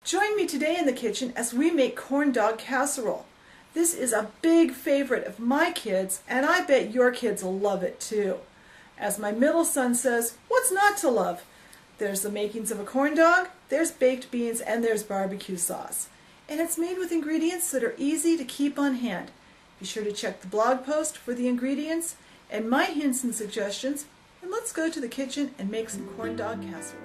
Join me today in the kitchen as we make corndog casserole. This is a big favorite of my kids, and I bet your kids will love it too. As my middle son says, what's not to love? There's the makings of a corn dog, there's baked beans, and there's barbecue sauce. And it's made with ingredients that are easy to keep on hand. Be sure to check the blog post for the ingredients and my hints and suggestions, and let's go to the kitchen and make some corndog casserole.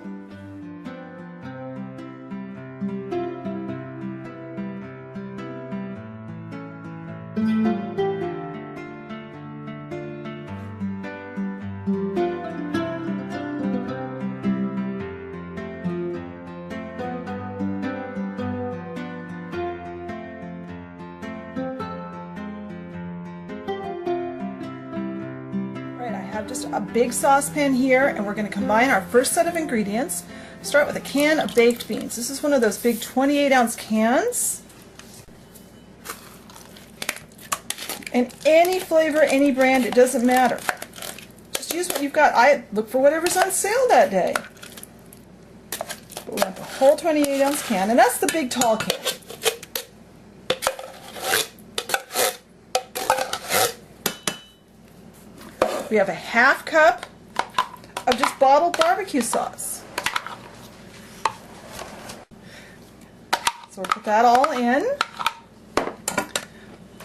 I have just a big saucepan here, and we're going to combine our first set of ingredients. Start with a can of baked beans. This is one of those big 28-ounce cans. And any flavor, any brand, it doesn't matter. Just use what you've got. I look for whatever's on sale that day. But we want the whole 28-ounce can, and that's the big tall can. We have a half cup of just bottled barbecue sauce. So we'll put that all in.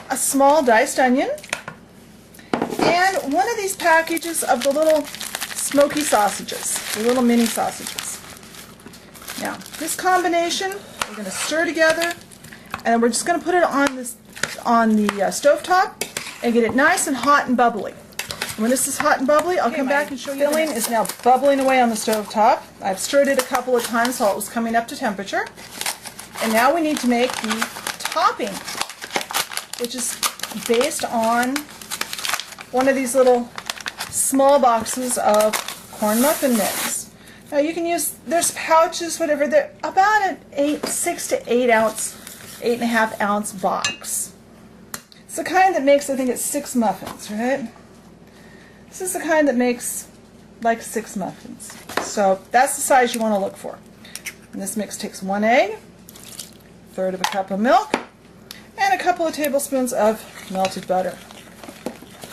A small diced onion. And one of these packages of the little smoky sausages, the little mini sausages. Now, this combination, we're going to stir together, and we're just going to put it on the stovetop and get it nice and hot and bubbly. When this is hot and bubbly, I'll come back and show you. Filling is now bubbling away on the stove top. I've stirred it a couple of times while it was coming up to temperature. And now we need to make the topping, which is based on one of these little small boxes of corn muffin mix. Now you can use, there's pouches, whatever, they're about an 6 to 8 ounce, 8.5 ounce box. It's the kind that makes, I think it's 6 muffins, right? This is the kind that makes like 6 muffins. So that's the size you want to look for. And this mix takes 1 egg, 1/3 of a cup of milk, and a couple of tablespoons of melted butter.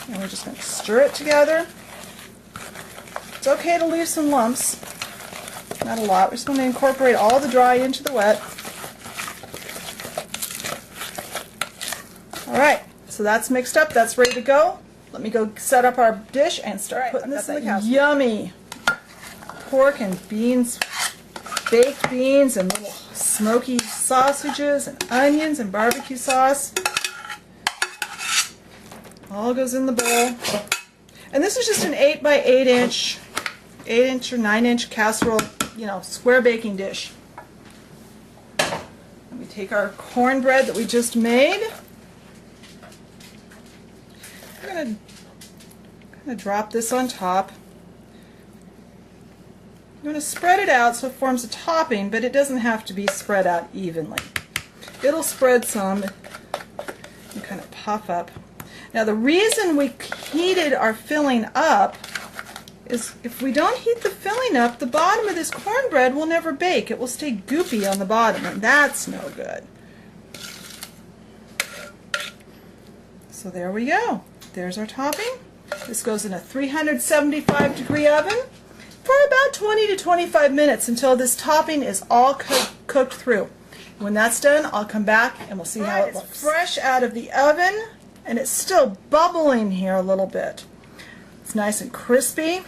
And we're just going to stir it together. It's okay to leave some lumps, not a lot. We're just going to incorporate all the dry into the wet. Alright, so that's mixed up, that's ready to go. Let me go set up our dish and start putting this in the casserole. Yummy pork and beans, baked beans, and little smoky sausages and onions and barbecue sauce. All goes in the bowl. And this is just an 8 by 8 inch or 9 inch casserole, square baking dish. And we take our cornbread that we just made. I'm going to drop this on top. I'm going to spread it out so it forms a topping, but it doesn't have to be spread out evenly. It'll spread some and kind of puff up. Now the reason we heated our filling up is if we don't heat the filling up, the bottom of this cornbread will never bake. It will stay goopy on the bottom, and that's no good. So there we go. There's our topping. This goes in a 375-degree oven for about 20 to 25 minutes until this topping is all cooked through. When that's done, I'll come back and we'll see how it looks. It's fresh out of the oven, and it's still bubbling here a little bit. It's nice and crispy.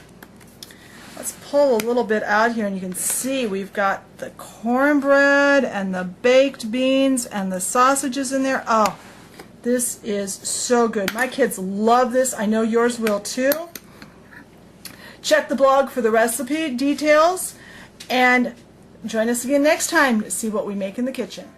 Let's pull a little bit out here, and you can see we've got the cornbread and the baked beans and the sausages in there. Oh, this is so good. My kids love this. I know yours will too. Check the blog for the recipe details, and join us again next time to see what we make in the kitchen.